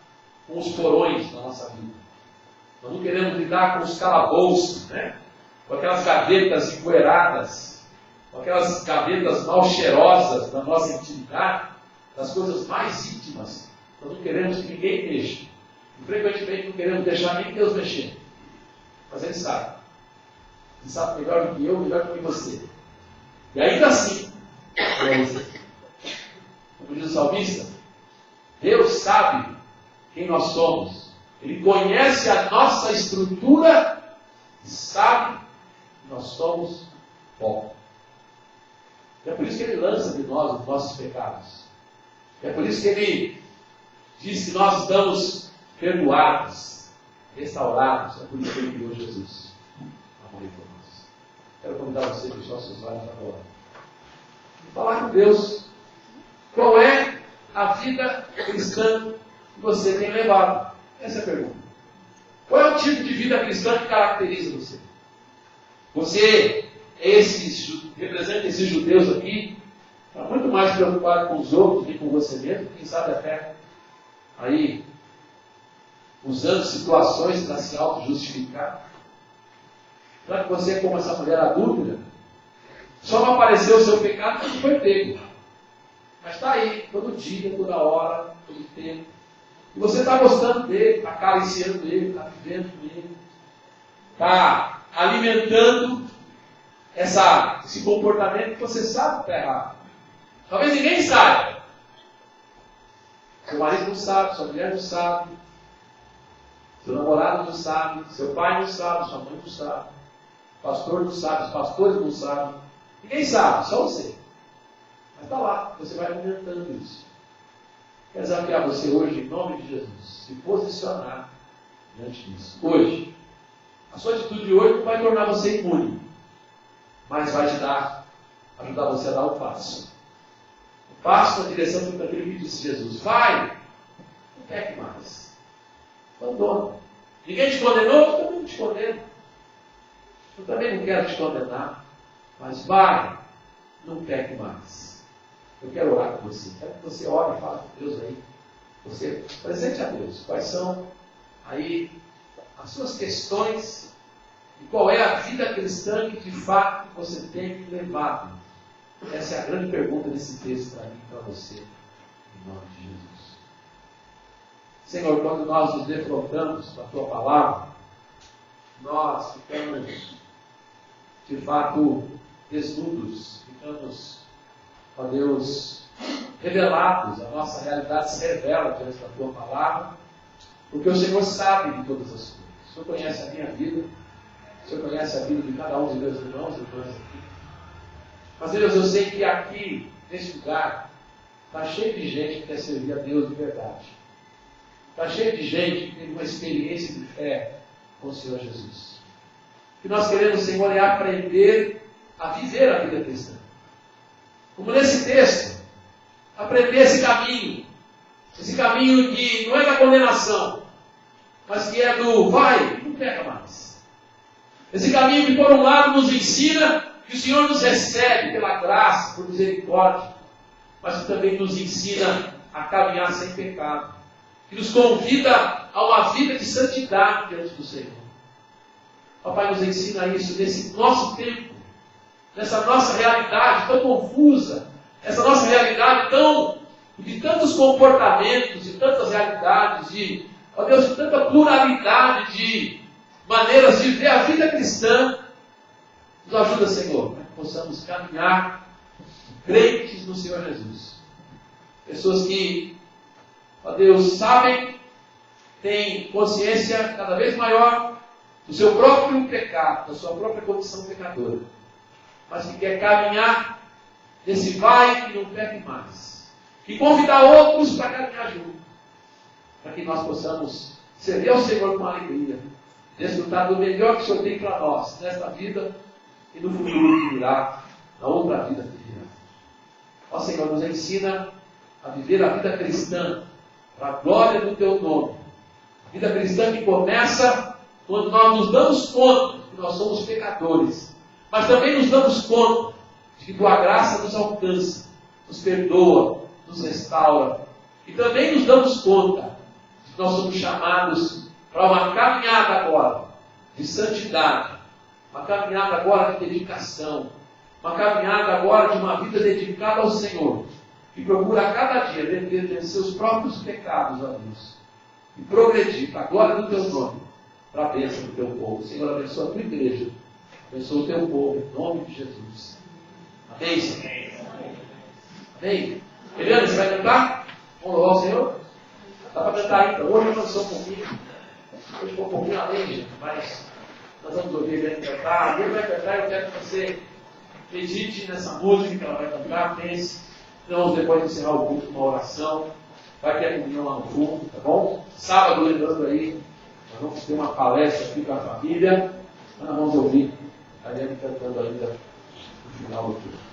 com os porões da nossa vida. Nós não queremos lidar com os calabouços, com aquelas gavetas empoeiradas, com aquelas gavetas mal cheirosas da nossa intimidade, das coisas mais íntimas. Nós não queremos que ninguém mexa. E frequentemente não queremos deixar nem Deus mexer. Mas Ele sabe. Ele sabe melhor do que eu, melhor do que você. E ainda assim, como diz o salmista, Deus sabe quem nós somos. Ele conhece a nossa estrutura e sabe que nós somos pó. É por isso que Ele lança de nós os nossos pecados. É por isso que Ele diz que nós estamos perdoados, restaurados. É por isso que Ele enviou Jesus a morrer por nós. Quero convidar você a fechar os seus olhos agora e falar com Deus qual é a vida cristã que você tem levado. Essa é a pergunta. Qual é o tipo de vida cristã que caracteriza você? Você representa esses judeus aqui, está muito mais preocupado com os outros do que com você mesmo, quem sabe até aí usando situações para se auto-justificar. Será que você é como essa mulher adúltera? Só não apareceu o seu pecado porque foi pego. Mas está aí, todo dia, toda hora, todo tempo. E você está gostando dele, está acariciando ele, está vivendo com ele, está alimentando esse comportamento que você sabe que está errado. Talvez ninguém saiba. Seu marido não sabe, sua mulher não sabe, seu namorado não sabe, seu pai não sabe, sua mãe não sabe, o pastor não sabe, os pastores não sabem. Ninguém sabe, só você. Mas está lá, você vai alimentando isso. Quero desafiar você hoje, em nome de Jesus, se posicionar diante disso. Hoje. A sua atitude de hoje não vai tornar você imune, mas vai te ajudar você a dar um passo. Um passo na direção daquilo que disse Jesus. Vai! Não peque mais. Abandona. Ninguém te condenou, eu também não te condeno. Eu também não quero te condenar. Mas vai! Não peque mais. Eu quero orar com você. Quero que você ore e fale com Deus aí. Você presente a Deus. Quais são aí as suas questões e qual é a vida cristã que de fato você tem levado? Essa é a grande pergunta desse texto para mim e para você, em nome de Jesus. Senhor, quando nós nos defrontamos com a Tua palavra, nós ficamos de fato desnudos, ficamos, ó Deus, revelados, a nossa realidade se revela diante da Tua palavra, porque o Senhor sabe de todas as coisas. O Senhor conhece a minha vida, o Senhor conhece a vida de cada um de meus irmãos e irmãs aqui. Mas, Deus, eu sei que aqui, nesse lugar, está cheio de gente que quer servir a Deus de verdade. Está cheio de gente que tem uma experiência de fé com o Senhor Jesus. O que nós queremos, Senhor, é aprender a viver a vida cristã. Como nesse texto, aprender esse caminho que não é da condenação, mas que é do vai, não peca mais. Esse caminho que, por um lado, nos ensina que o Senhor nos recebe pela graça, por misericórdia, mas que também nos ensina a caminhar sem pecado, que nos convida a uma vida de santidade diante do Senhor. Papai, nos ensina isso nesse nosso tempo, nessa nossa realidade tão confusa, essa nossa realidade de tantos comportamentos, de tantas realidades, de tanta pluralidade de maneiras de ver a vida cristã. Nos ajuda, Senhor, para que possamos caminhar crentes no Senhor Jesus. Pessoas que, ó Deus, sabem, têm consciência cada vez maior do seu próprio pecado, da sua própria condição pecadora, mas que quer caminhar nesse vai e não peque mais. E convidar outros para caminhar junto, para que nós possamos servir ao Senhor com alegria, desfrutar do melhor que o Senhor tem para nós, nesta vida e no futuro que virá, na outra vida que virá. Ó Senhor, nos ensina a viver a vida cristã, para a glória do Teu nome. A vida cristã que começa quando nós nos damos conta que nós somos pecadores, mas também nos damos conta de que Tua graça nos alcança, nos perdoa, nos restaura. E também nos damos conta de que nós somos chamados para uma caminhada agora de santidade, uma caminhada agora de dedicação, uma caminhada agora de uma vida dedicada ao Senhor, que procura a cada dia vencer os próprios pecados, ó Deus, e progredir para a glória do Teu nome, para a bênção do Teu povo. Senhor, abençoa a Tua igreja, abençoa o Teu povo, em nome de Jesus. Amém, Senhor? Amém? Eliane, você vai cantar? Vamos louvar o Senhor? Dá para cantar ainda. Hoje eu não sou um pouquinho. Hoje foi um pouquinho além, gente, mas Nós vamos ouvir ele cantar. Ele vai cantar, eu quero que você medite nessa música que ela vai cantar, pense. Nós vamos depois encerrar o culto com uma oração. Vai ter a comunhão lá no fundo, tá bom? Sábado, lembrando aí, nós vamos ter uma palestra aqui com a família. Nós vamos ouvir a Ariane cantando ainda no final do culto.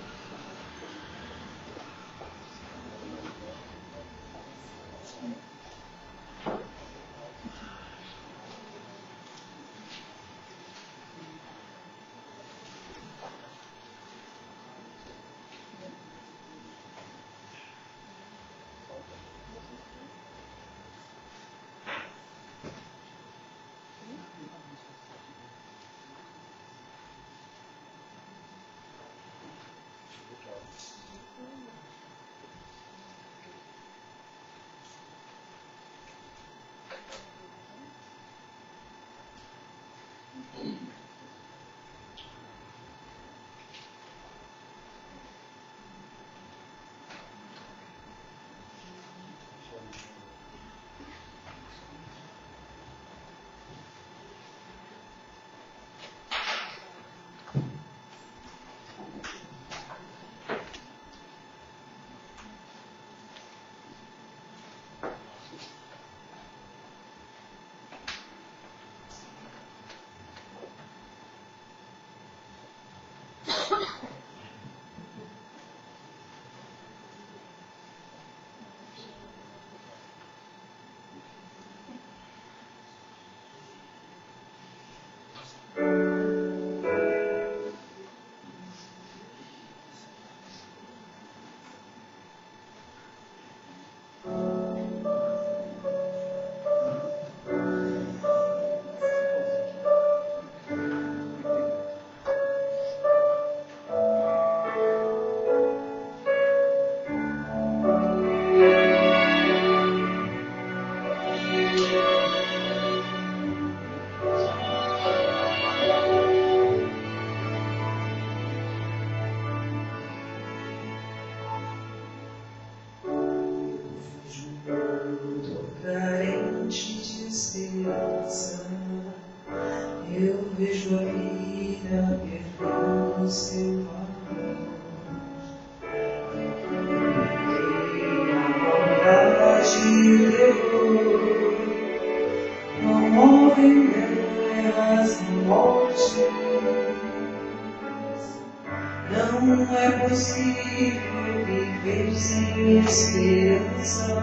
Não é possível viver sem esperança,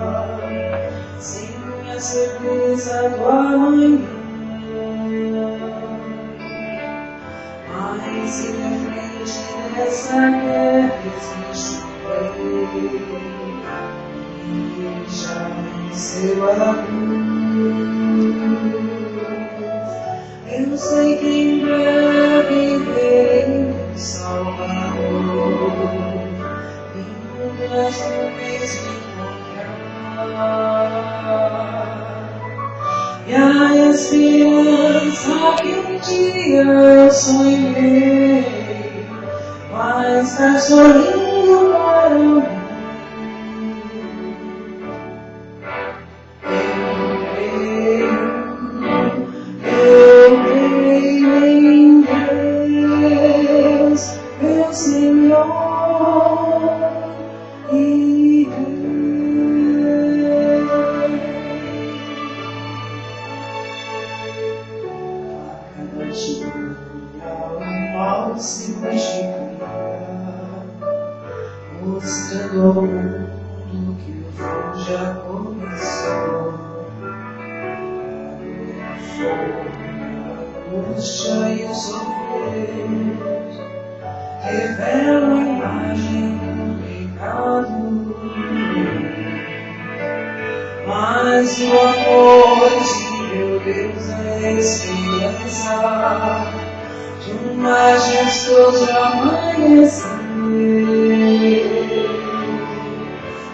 sem a certeza do amanhã. Mas se na frente dessa guerra existe um rei, e já venceu a cruz. Eu sei que em breve verei o Salvador, vindo das nuvens me encontrar. E a esperança que um dia eu sonhei vai estar sorrindo para mim. Eu creio em Deus, meu Senhor e Deus. A cada dia o mal se multiplica, mostrando ao mundo que o fim já começou. A angústia e o sofrer revelam a imagem do pecado, mas o amor de meu Deus é esperança de um majestoso amanhecer.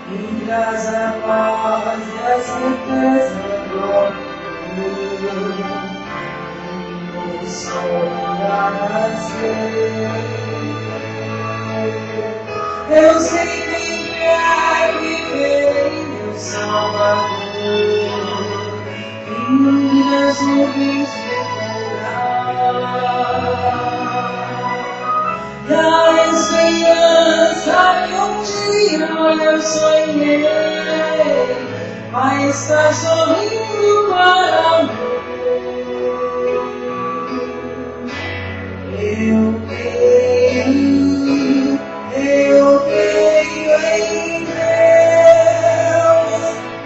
Me traz a paz e a certeza do amor. O sol irá nascer. Eu sei que em breve verei meu Salvador, vindo das nuvens me encontrar. Sabe, um dia eu sonhei, vai estar sorrindo para mim. Eu creio em Deus,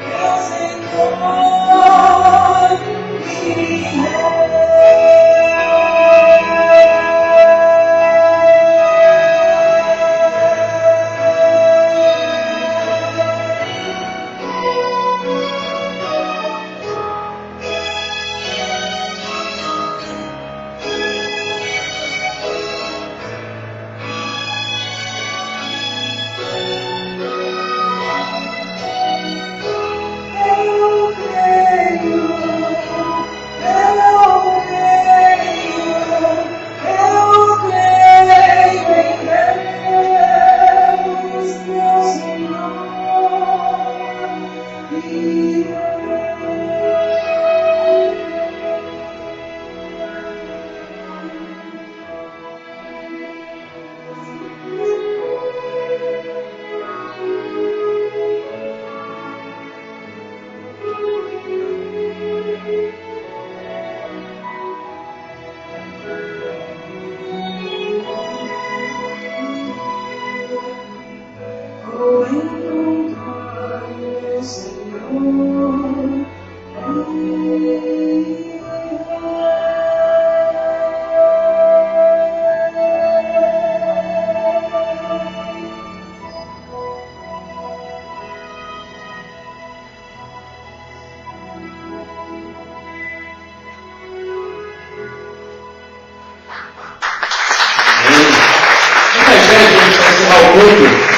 meu Senhor e vou encontrar meu Senhor. Muita gente vai encerrar o culto.